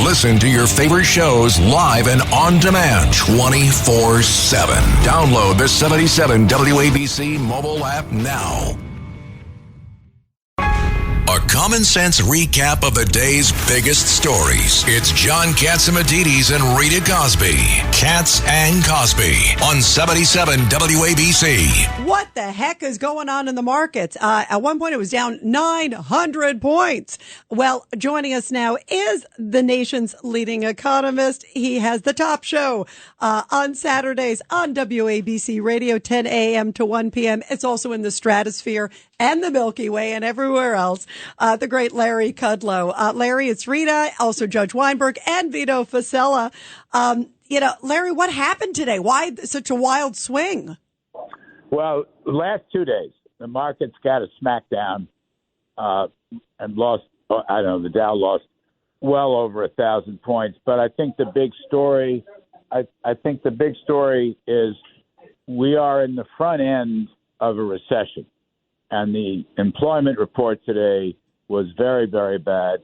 Listen to your favorite shows live and on demand 24/7. Download the 77 WABC mobile app now. A common sense recap of the day's biggest stories. It's John Catsimatidis and Rita Cosby. Katz and Cosby on 77 WABC. What the heck is going on in the markets? At one point, it was down 900 points. Well, joining us now is the nation's leading economist. He has the top show on Saturdays on WABC Radio, 10 a.m. to 1 p.m. It's also in the stratosphere and the Milky Way and everywhere else. The great Larry Kudlow. Larry, it's Rita, also Judge Weinberg and Vito Fossella. Larry, what happened today? Why such a wild swing? Well, the last 2 days, the markets got a smackdown and lost, the Dow lost well over 1,000 points. But I think the big story, is we are in the front end of a recession. And the employment report today was very, very bad.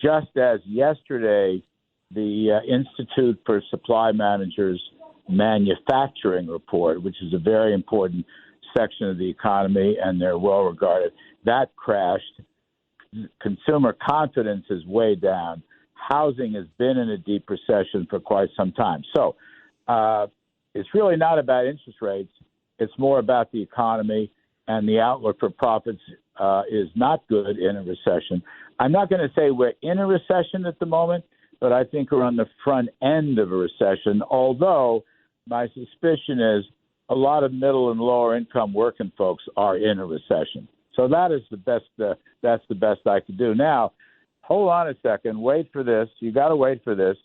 Just as yesterday, the Institute for Supply Managers manufacturing report, which is a very important section of the economy, and they're well regarded, that crashed. Consumer confidence is way down. Housing has been in a deep recession for quite some time. So it's really not about interest rates. It's more about the economy, and the outlook for profits is not good in a recession. I'm not going to say we're in a recession at the moment, but I think we're on the front end of a recession, although my suspicion is a lot of middle and lower income working folks are in a recession. So that is the best. That's the best I can do. Now, hold on a second. Wait for this. You got to wait for this.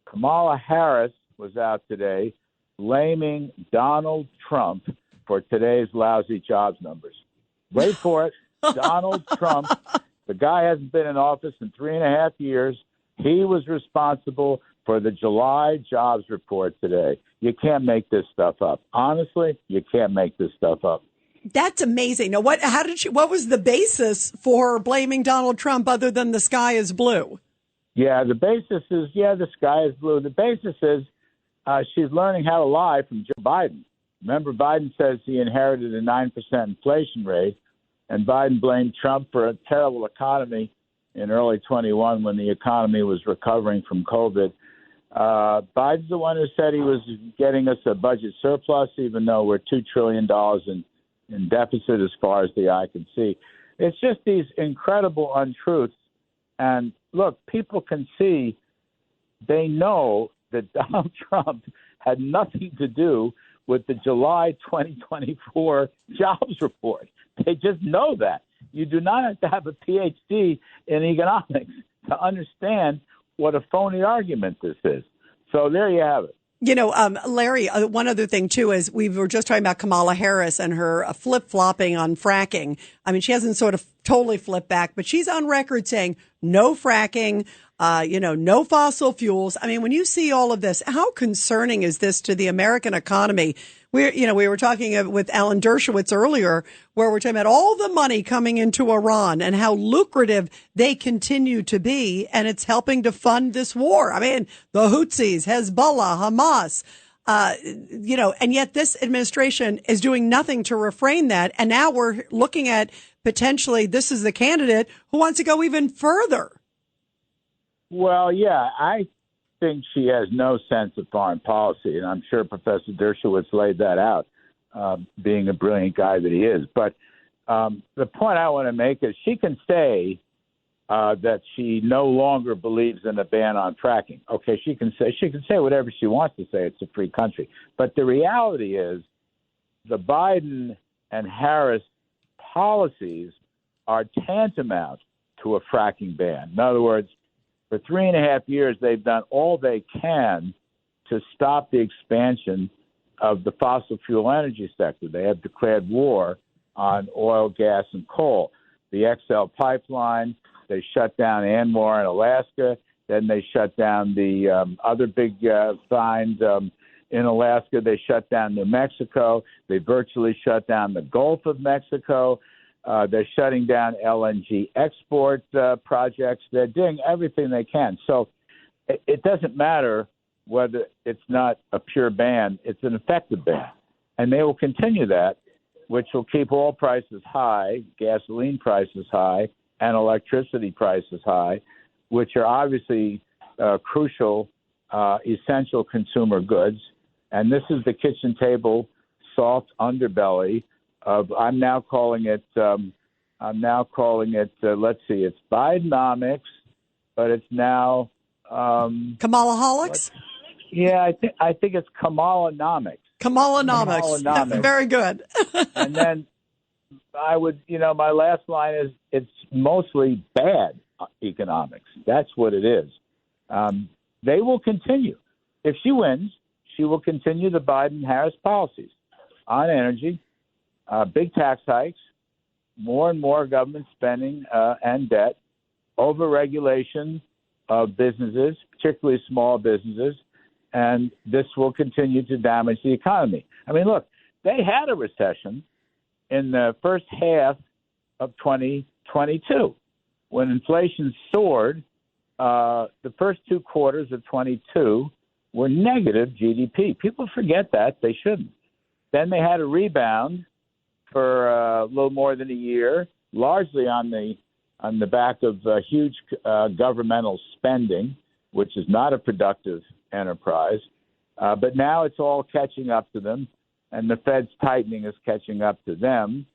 Kamala Harris was out today blaming Donald Trump for today's lousy jobs numbers. Wait for it. Donald Trump, the guy hasn't been in office in 3.5 years. He was responsible for the July jobs report today. You can't make this stuff up. Honestly, you can't make this stuff up. That's amazing. Now, what was the basis for blaming Donald Trump other than the sky is blue? Yeah, the basis is, the sky is blue. The basis is she's learning how to lie from Joe Biden. Remember, Biden says he inherited a 9% inflation rate, and Biden blamed Trump for a terrible economy in early 21 when the economy was recovering from COVID. Biden's the one who said he was getting us a budget surplus, even though we're $2 trillion in deficit as far as the eye can see. It's just these incredible untruths. And look, people can see, they know that Donald Trump had nothing to do with the July 2024 jobs report. They just know that. You do not have to have a PhD in economics to understand what a phony argument this is. So there you have it. Larry, one other thing, too, is we were just talking about Kamala Harris and her flip-flopping on fracking. I mean, she hasn't sort of totally flipped back, but she's on record saying no fracking, no fossil fuels. I mean, when you see all of this, how concerning is this to the American economy? We were talking with Alan Dershowitz earlier, where we're talking about all the money coming into Iran and how lucrative they continue to be, and it's helping to fund this war. I mean, the Houthis, Hezbollah, Hamas, and yet this administration is doing nothing to refrain that. And now we're looking at potentially this is the candidate who wants to go even further. Well, yeah, I think she has no sense of foreign policy, and I'm sure Professor Dershowitz laid that out, being a brilliant guy that he is. But the point I want to make is she can say that she no longer believes in a ban on fracking. Okay, she can say whatever she wants to say. It's a free country. But the reality is the Biden and Harris policies are tantamount to a fracking ban. In other words, for 3.5 years, they've done all they can to stop the expansion of the fossil fuel energy sector. They have declared war on oil, gas, and coal. The XL pipeline, they shut down Anwar in Alaska. Then they shut down the other big find in Alaska. They shut down New Mexico. They virtually shut down the Gulf of Mexico. They're shutting down LNG export projects. They're doing everything they can. So it doesn't matter whether it's not a pure ban, it's an effective ban. And they will continue that, which will keep oil prices high, gasoline prices high, and electricity prices high, which are obviously crucial, essential consumer goods. And this is the kitchen table soft underbelly of, I'm now calling it, let's see, it's Bidenomics, but it's now Kamala Holics? Yeah, I think it's Kamalanomics. Kamalanomics. Very good. And then I would, my last line is it's mostly bad economics. That's what it is. They will continue. If she wins, she will continue the Biden-Harris policies on energy, big tax hikes, more and more government spending and debt, over-regulation of businesses, particularly small businesses, and this will continue to damage the economy. I mean, look, they had a recession in the first half of 2022 when inflation soared. The first 2 quarters of 22 were negative GDP. People forget that. They shouldn't. Then they had a rebound for a little more than a year, largely on the back of huge governmental spending, which is not a productive enterprise. But now it's all catching up to them, and the Fed's tightening is catching up to them.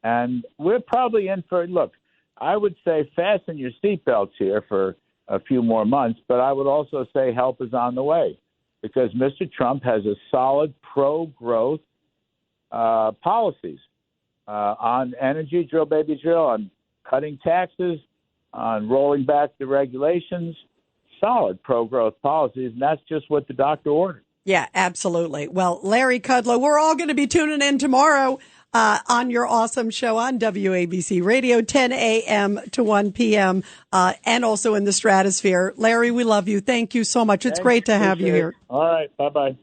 And we're probably in for, look, I would say fasten your seatbelts here for a few more months, but I would also say help is on the way because Mr. Trump has a solid pro-growth policies on energy, drill baby drill, on cutting taxes, on rolling back the regulations, solid pro-growth policies, and that's just what the doctor ordered. Yeah, absolutely. Well, Larry Kudlow, we're all going to be tuning in tomorrow on your awesome show on WABC Radio, 10 a.m. to 1 p.m., and also in the Stratosphere. Larry, we love you. Thanks. Thank you so much. It's great to have you here. All right. Bye-bye.